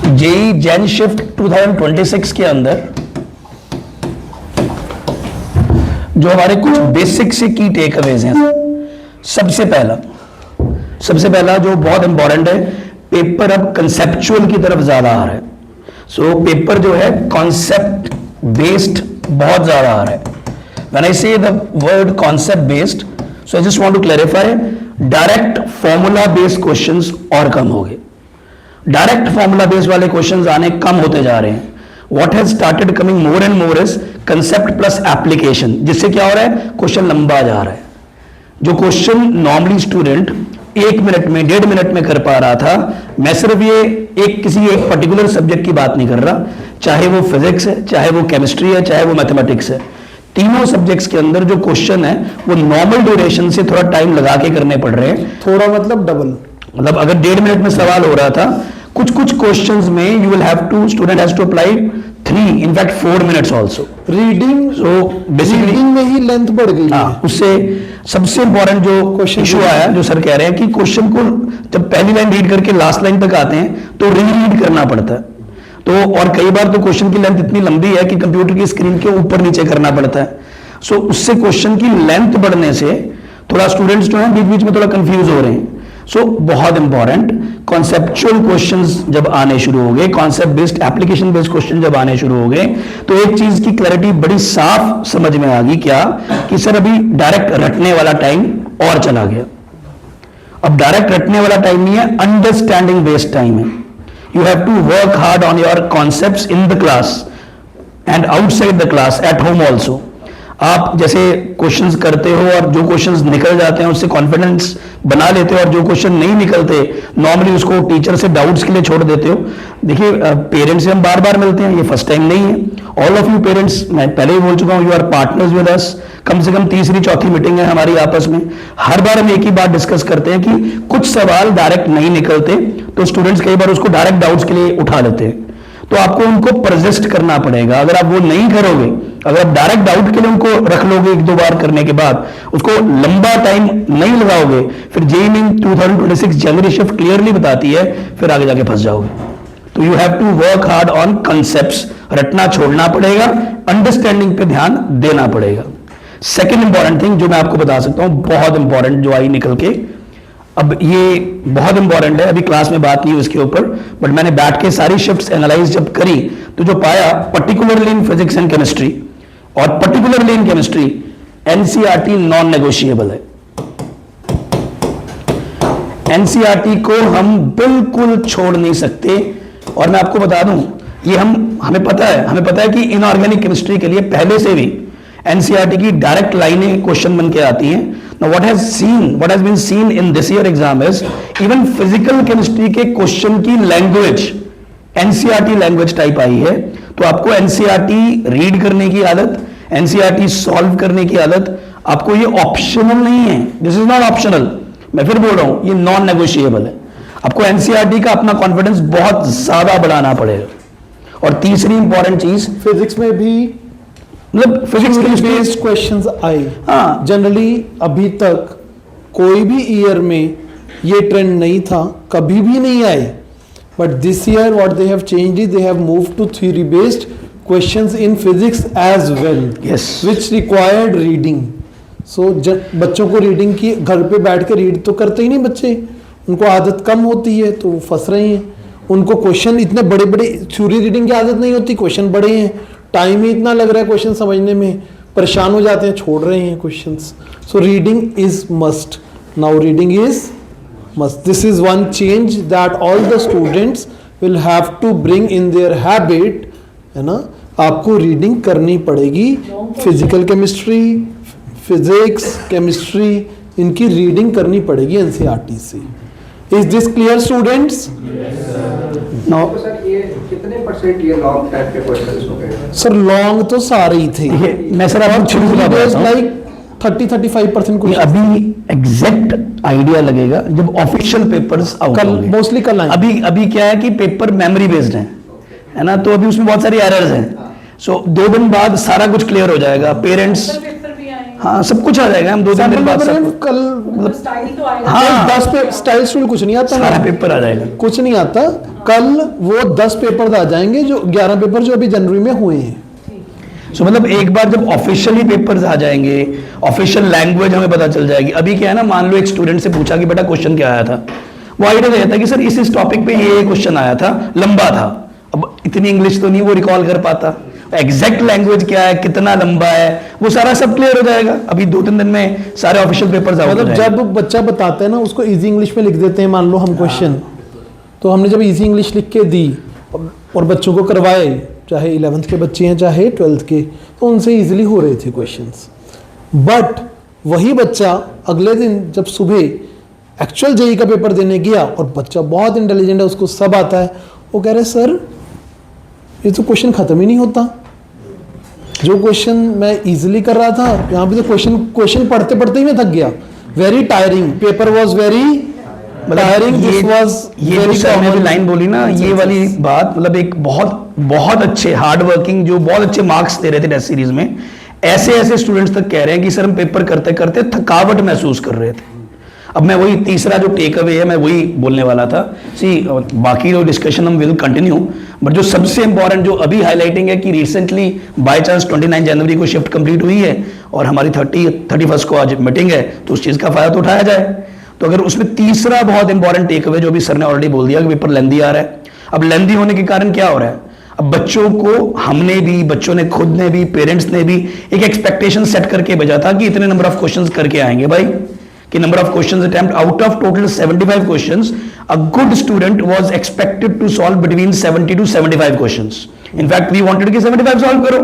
JEE Jain shift 2026 के अंदर जो हमारे कुछ बेसिक से की टेक अवेज हैं, सबसे पहला जो बहुत इंपॉर्टेंट है, पेपर अब कंसेप्चुअल की तरफ ज्यादा आ रहा है। सो पेपर जो है कॉन्सेप्ट बेस्ड बहुत ज्यादा आ रहा है। When I say the word concept based, so I just want to clarify, direct formula based questions और कम हो गए। डायरेक्ट फॉर्मूला बेस्ड वाले क्वेश्चंस आने कम होते जा रहे हैं। What has started coming more and more is concept plus application, जिससे क्या हो रहा है, क्वेश्चन लंबा जा रहा है। जो क्वेश्चन नॉर्मली स्टूडेंट 1 मिनट में 1.5 मिनट में कर पा रहा था, मैं सिर्फ ये किसी एक पर्टिकुलर सब्जेक्ट की बात नहीं कर रहा, चाहे वो फिजिक्स है, चाहे वो केमिस्ट्री है, चाहे वो मैथमेटिक्स है, तीनों सब्जेक्ट्स के अंदर जो क्वेश्चन है वो नॉर्मल ड्यूरेशन से थोड़ा टाइम लगा के करने पड़ रहे हैं। थोड़ा मतलब डबल, मतलब अगर 1.5 मिनट में सवाल हो रहा था, कुछ क्वेश्चंस में you will have to, student has to apply 3 in fact 4 minutes also. Reading, so basically reading में ही लेंथ बढ़ गई है। उससे सबसे इंपॉर्टेंट जो क्वेश्चन इशू आया, जो सर कह रहे हैं कि क्वेश्चन को जब पहली लाइन रीड करके लास्ट लाइन तक आते हैं तो रीड करना पड़ता है। तो और कई बार तो क्वेश्चन की लेंथ इतनी लंबी है कि कंप्यूटर की स्क्रीन के ऊपर नीचे करना पड़ता है। सो उससे क्वेश्चन की लेंथ बढ़ने से थोड़ा स्टूडेंट्स जो है बीच बीच में थोड़ा कंफ्यूज हो रहे हैं। सो बहुत इंपॉर्टेंट, कॉन्सेप्चुअल क्वेश्चंस जब आने शुरू हो गए, concept based application based question जब आने शुरू हो गए, तो एक चीज की क्लैरिटी बड़ी साफ समझ में आ गई, क्या कि सर अभी डायरेक्ट रटने वाला टाइम और चला गया। अब डायरेक्ट रटने वाला टाइम नहीं है, अंडरस्टैंडिंग बेस्ड टाइम है। You have to work hard on your concepts in the class and outside the class, at home also. आप जैसे क्वेश्चंस करते हो और जो क्वेश्चंस निकल जाते हैं उससे कॉन्फिडेंस बना लेते हो, और जो क्वेश्चन नहीं निकलते नॉर्मली उसको टीचर से डाउट्स के लिए छोड़ देते हो। देखिए पेरेंट्स से हम बार बार मिलते हैं, ये फर्स्ट टाइम नहीं है। ऑल ऑफ यू पेरेंट्स, मैं पहले ही बोल चुका हूं, you are partners with us. कम से कम तीसरी चौथी मीटिंग है हमारी आपस में। हर बार हम एक ही बात डिस्कस करते हैं कि कुछ सवाल डायरेक्ट नहीं निकलते तो स्टूडेंट्स कई बार उसको डायरेक्ट डाउट्स के लिए उठा लेते हैं, तो आपको उनको परसिस्ट करना पड़ेगा। अगर आप वो नहीं करोगे, अगर आप डायरेक्ट डाउट के लिए उनको रख लोगे 1-2 बार करने के बाद, उसको लंबा टाइम नहीं लगाओगे, फिर जेईई मेन 2026 जनवरी शिफ्ट क्लियरली बताती है, फिर आगे जाके फंस जाओगे। तो you have to work hard on concepts, रटना छोड़ना पड़ेगा, अंडरस्टैंडिंग पे ध्यान देना पड़ेगा। सेकेंड इंपॉर्टेंट थिंग जो मैं आपको बता सकता हूं, बहुत इंपॉर्टेंट, जो आई निकल के, अब ये बहुत इंपॉर्टेंट है, अभी क्लास में बात नहीं हुई इसके ऊपर, बट मैंने बैठ के सारी शिफ्ट्स एनालाइज जब करी तो जो पाया, particularly in physics and chemistry और particularly in chemistry, NCERT non negotiable है। एनसीईआरटी को हम बिल्कुल छोड़ नहीं सकते। और मैं आपको बता दूं, ये हमें पता है कि इनऑर्गेनिक केमिस्ट्री के लिए पहले से भी एनसीईआरटी की डायरेक्ट लाइनें क्वेश्चन बन के आती हैं। Now what has been seen in this year exam is even physical chemistry के क्वेश्चन की लैंग्वेज एनसीईआरटी लैंग्वेज टाइप आई है। तो आपको एनसीईआरटी रीड करने की आदत, एनसीईआरटी सॉल्व करने की आदत, आपको ये ऑप्शनल नहीं है, दिस इज नॉट ऑप्शनल। मैं फिर बोल रहा हूं, ये नॉन नेगोशिएबल है। आपको एनसीईआरटी का अपना कॉन्फिडेंस बहुत ज्यादा बढ़ाना पड़ेगा। और तीसरी इंपॉर्टेंट चीज, फिजिक्स में भी मतलब फिजिक्स बेस्ड क्वेश्चंस आए। हाँ, जनरली अभी तक कोई भी ईयर में ये ट्रेंड नहीं था, कभी भी नहीं आए। But this year what they have changed is they have moved to theory based questions in physics as well, which required reading. So बच्चों को रीडिंग की, घर पे बैठ के रीड तो करते ही नहीं बच्चे, उनको आदत कम होती है तो वो फंस रहे हैं। उनको क्वेश्चन इतने बड़े बड़े, थ्योरी रीडिंग की आदत नहीं होती, क्वेश्चन बड़े हैं, टाइम ही इतना लग रहा है क्वेश्चन समझने में, परेशान हो जाते हैं, छोड़ रहे हैं questions. So reading is must, now reading is must. This is one change that all the students will have to bring in their habit, है ना। आपको रीडिंग करनी पड़ेगी। फिजिकल केमिस्ट्री, फिजिक्स, केमिस्ट्री, इनकी रीडिंग करनी पड़ेगी एनसीईआरटी से। Is this clear students? Now ये कितने परसेंट ये लॉन्ग टाइप के क्वेश्चंस हो गए? सर लॉन्ग तो सारे ही थे। मैं सर आपको शुरू से बताता हूं, लाइक 30-35% कुछ। अभी एग्जैक्ट आइडिया लगेगा जब ऑफिशियल पेपर्स आउट होंगे। मोस्टली कल आएंगे। अभी क्या है कि पेपर मेमोरी बेस्ड है ना, तो अभी उसमें बहुत सारी एरर्स हैं। सो 2 दिन बाद सारा कुछ क्लियर हो जाएगा। पेरेंट्स, हाँ सब कुछ आ जाएगा, हम 2-3 दिन बाद सब कल मतलब स्टाइल तो आएगा। हाँ। 10 पे स्टाइल स्टूल कुछ नहीं आता सारा ना, पेपर आ जाएगा। कुछ नहीं आता। कल वो 10 पेपर आ जाएंगे, जो 11 पेपर जो अभी जनवरी में हुए हैं। सो मतलब एक बार जब ऑफिशियली पेपर्स आ जाएंगे, ऑफिशियल लैंग्वेज हमें पता चल जाएगी। अभी क्या है ना, मान लो एक स्टूडेंट से पूछा कि बेटा क्वेश्चन क्या आया था, वो आइडिया देता है कि सर इस टॉपिक पे ये क्वेश्चन आया था, लंबा था। अब इतनी इंग्लिश तो नहीं वो रिकॉल कर पाता, एग्जैक्ट लैंग्वेज क्या है, कितना लंबा है, वो सारा सब क्लियर हो जाएगा। अभी 2-3 दिन में सारे ऑफिशियल पेपर्स आउट हो मतलब जाएंगे। जब बच्चा बताता है ना, उसको इजी इंग्लिश में लिख देते हैं। मान लो हम क्वेश्चन, तो हमने जब इजी इंग्लिश लिख के दी और बच्चों को करवाए, चाहे 11th के बच्चे हैं चाहे 12th के, तो उनसे इजीली हो रहे थे क्वेश्चंस। बट वही बच्चा अगले दिन जब सुबह एक्चुअल जेई का पेपर देने गया, और बच्चा बहुत इंटेलिजेंट है, उसको सब आता है, वो कह रहे सर ये तो क्वेश्चन खत्म ही नहीं होता। जो क्वेश्चन मैं इजीली कर रहा था, यहाँ पे तो क्वेश्चन पढ़ते पढ़ते ही मैं थक गया। Very tiring, paper was very tiring, this was ये जो सर ने भी लाइन बोली ना, ये वाली बात, मतलब एक बहुत अच्छे हार्ड वर्किंग, जो बहुत अच्छे मार्क्स दे रहे थे टेस्ट सीरीज में, ऐसे स्टूडेंट्स तक कह रहे हैं कि सर हम पेपर करते करते थकावट महसूस कर रहे थे। अब मैं वही तीसरा जो टेक अवे है, मैं वही बोलने वाला था। बाकी जो डिस्कशन हम विल कंटिन्यू, बट जो सबसे इंपॉर्टेंट जो अभी हाईलाइटिंग है कि रिसेंटली बाय चांस 29 जनवरी को शिफ्ट कंप्लीट हुई है और हमारी 31 को आज मीटिंग है, तो उस चीज का फायदा तो उठाया जाए। तो अगर उसमें तीसरा बहुत इंपॉर्टेंट टेक अवे जो भी सर ने ऑलरेडी बोल दिया कि पेपर लेंदी आ रहा है। अब लेंदी होने के कारण क्या हो रहा है, अब बच्चों को हमने भी, बच्चों ने खुद ने भी, पेरेंट्स ने भी एक एक्सपेक्टेशन सेट करके भेजा था कि इतने नंबर ऑफ क्वेश्चंस करके आएंगे भाई, कि number of questions attempt out of total 75 questions, a good student was expected to solve between 70 to 75 questions. In fact, we wanted कि 75 solve करो।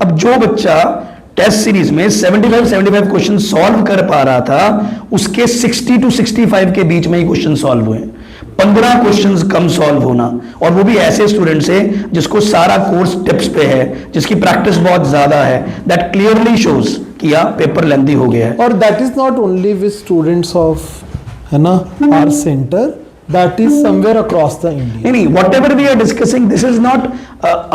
अब जो बच्चा टेस्ट सीरीज में 75 क्वेश्चन सॉल्व कर पा रहा था, उसके 60 टू 65 के बीच में ही क्वेश्चन सॉल्व हुए। 15 क्वेश्चंस कम सॉल्व होना, और वो भी ऐसे स्टूडेंट से जिसको सारा कोर्स टिप्स पे है, जिसकी प्रैक्टिस बहुत ज्यादा है। दैट क्लियरली शोज कि या पेपर लेंदी हो गया है। और that is not only with students of, है ना, our centre, that is somewhere across the India. नहीं, whatever we are discussing, this is not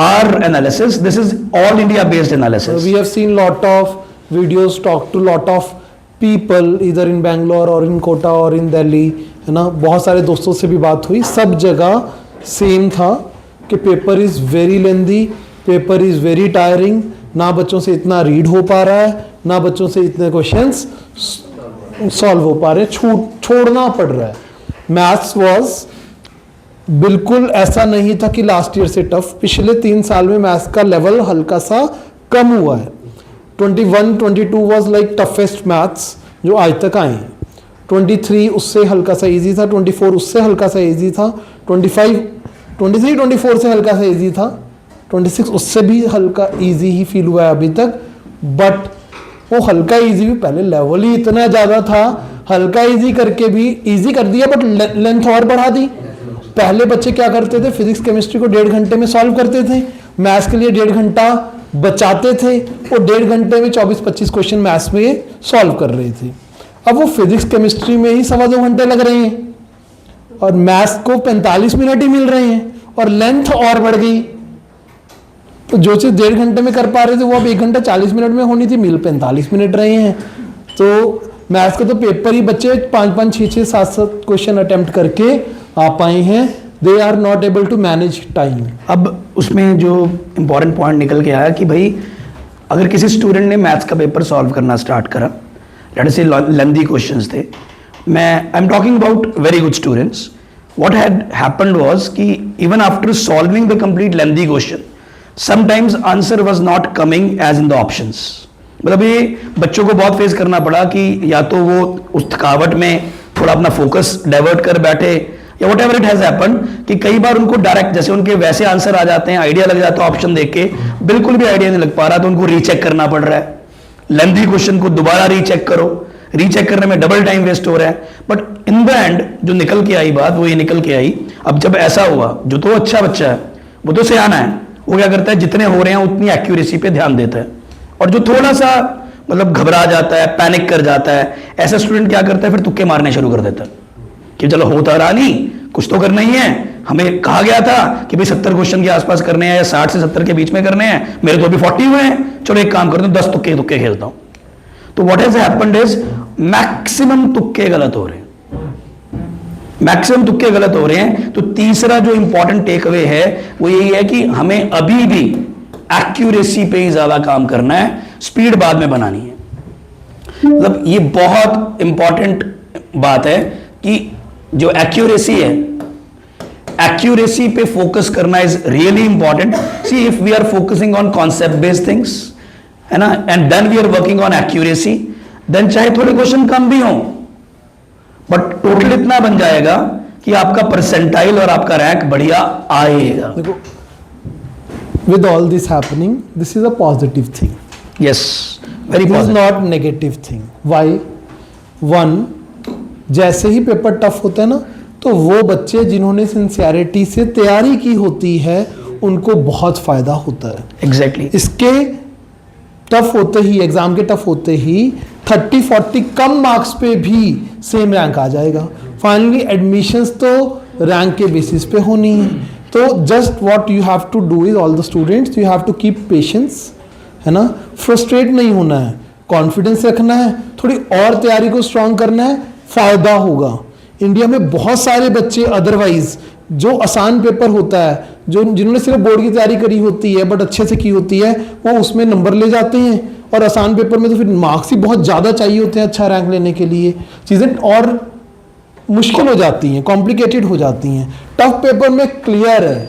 our analysis, this is all India based analysis. We have seen lot of videos, talked to lot of people either in Bangalore or in Kota or in Delhi, है ना, बहुत सारे दोस्तों से भी बात हुई, सब जगह सेम था कि paper is very lengthy, paper is very tiring, ना बच्चों से इतना रीड हो पा रहा है, ना बच्चों से इतने क्वेश्चंस सॉल्व हो पा रहे हैं, छोड़ना पड़ रहा है। मैथ्स वाज बिल्कुल ऐसा नहीं था कि लास्ट ईयर से टफ, पिछले 3 साल में मैथ्स का लेवल हल्का सा कम हुआ है। 21-22 वाज लाइक टफेस्ट मैथ्स जो आज तक आए हैं। 23 उससे हल्का सा इजी था, 24 उससे हल्का सा इजी था, 23-24 से हल्का सा इजी था, 26 उससे भी हल्का इजी ही फील हुआ है अभी तक। बट वो हल्का इजी भी, पहले लेवल ही इतना ज़्यादा था, हल्का इजी करके भी इजी कर दिया, बट लेंथ और बढ़ा दी। पहले बच्चे क्या करते थे, फिजिक्स केमिस्ट्री को 1.5 घंटे में सॉल्व करते थे, मैथ्स के लिए 1.5 घंटा बचाते थे, और 1.5 घंटे में 24-25 क्वेश्चन मैथ्स में सॉल्व कर रहे थे। अब वो फिजिक्स केमिस्ट्री में ही 2.25 घंटे लग रहे हैं, और मैथ्स को 45 मिनट ही मिल रहे हैं, और लेंथ और बढ़ गई। तो जो चीज़ 1.5 घंटे में कर पा रहे थे, वो अब 1 घंटा 40 मिनट में होनी थी, मिल 45 मिनट रहे हैं। तो मैथ्स का तो पेपर ही बच्चे 5-5, 6-6, 7-7 क्वेश्चन अटेम्प्ट करके आ पाए हैं। They are not able to manage time. अब उसमें जो इंपॉर्टेंट पॉइंट निकल के आया कि भाई अगर किसी स्टूडेंट ने मैथ्स का पेपर सॉल्व करना स्टार्ट करा, let us say lengthy questions थे, मैं I am talking about very good students, what had happened was कि even after solving the complete lengthy question, sometimes answer was not coming as in the options. मतलब ये बच्चों को बहुत face करना पड़ा कि या तो वो उस थकावट में थोड़ा अपना फोकस डाइवर्ट कर बैठे, या what ever it has happened कि कई बार उनको डायरेक्ट जैसे उनके वैसे आंसर आ जाते हैं, आइडिया लग जाता है ऑप्शन देख के, बिल्कुल भी आइडिया नहीं लग पा रहा, तो उनको रीचेक करना पड़ रहा है। लेंथी क्वेश्चन को दोबारा रीचेक करो, रीचेक करने में डबल टाइम वेस्ट हो रहा है। बट इन द एंड जो निकल के आई बात, वो ये निकल के आई, अब जब ऐसा हुआ, जो तो अच्छा बच्चा है, वो तो सियाना है, वो क्या करता है, जितने हो रहे हैं उतनी एक्यूरेसी पे ध्यान देता है, और जो थोड़ा सा मतलब घबरा जाता है, पैनिक कर जाता है, ऐसा स्टूडेंट क्या करता है, फिर तुक्के मारने शुरू कर देता है कि चलो होता रहा नहीं, कुछ तो करना ही है, हमें कहा गया था कि भाई 70 क्वेश्चन के आसपास करने हैं या 60 से 70 के बीच में करने हैं, मेरे तो अभी 40 हुए हैं, चलो एक काम करता हूं 10 तुक्के खेलता हूं। तो what has happened is maximum तुक्के गलत हो रहे हैं, मैक्सिमम तुक्के गलत हो रहे हैं। तो तीसरा जो इंपॉर्टेंट टेक अवे है वो यही है कि हमें अभी भी एक्यूरेसी पे ही ज्यादा काम करना है, स्पीड बाद में बनानी है। मतलब ये बहुत इंपॉर्टेंट बात है कि जो एक्यूरेसी है, एक्यूरेसी पे फोकस करना is really important. See if we are focusing on concept based things, है ना, and then we are working on accuracy, then चाहे थोड़े क्वेश्चन कम भी हों बट टोटल इतना बन जाएगा कि आपका परसेंटाइल और आपका रैंक बढ़िया आएगा। देखो, with all this happening, this is a positive thing. Yes, very This is positive. not negative thing. Why? One, जैसे ही पेपर टफ होता है ना, तो वो बच्चे जिन्होंने सिंसियरिटी से तैयारी की होती है उनको बहुत फायदा होता है। एग्जैक्टली। इसके टफ होते ही, एग्जाम के टफ होते ही 30-40 कम मार्क्स पे भी सेम रैंक आ जाएगा। फाइनली एडमिशंस तो रैंक के बेसिस पे होनी है। तो just what you have to do is, all the students, you have to keep patience, है ना, फ्रस्ट्रेट नहीं होना है, कॉन्फिडेंस रखना है, थोड़ी और तैयारी को स्ट्रांग करना है, फायदा होगा। इंडिया में बहुत सारे बच्चे अदरवाइज जो आसान पेपर होता है, जो जिन्होंने सिर्फ बोर्ड की तैयारी करी होती है बट अच्छे से की होती है, वो उसमें नंबर ले जाते हैं, और आसान पेपर में तो फिर मार्क्स ही बहुत ज़्यादा चाहिए होते हैं अच्छा रैंक लेने के लिए, चीज़ें और मुश्किल हो जाती हैं, कॉम्प्लिकेटेड हो जाती हैं। टफ पेपर में क्लियर है,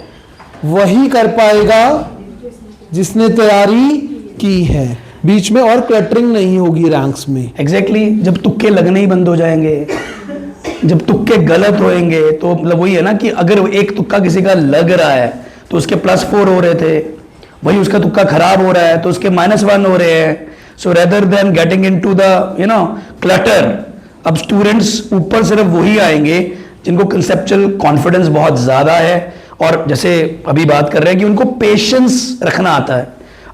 वही कर पाएगा जिसने तैयारी की है, बीच में और क्लटरिंग नहीं होगी रैंक्स में। एग्जैक्टली। जब तुक्के लगने ही बंद हो जाएंगे, जब तुक्के गलत होएंगे, तो मतलब वही है ना कि अगर एक तुक्का किसी का लग रहा है तो उसके +4 हो रहे थे, वही उसका तुक्का खराब हो रहा है तो उसके -1 हो रहे हैं। सो rather than getting into the clutter, अब स्टूडेंट्स ऊपर सिर्फ वही आएंगे जिनको कंसेप्चुअल कॉन्फिडेंस बहुत ज्यादा है, और जैसे अभी बात कर रहे हैं कि उनको पेशेंस रखना आता है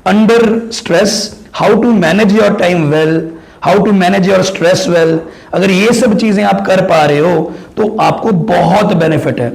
under stress, how to manage your time well, how to manage your stress well. अगर ये सब चीजें आप कर पा रहे हो तो आपको बहुत बेनिफिट है।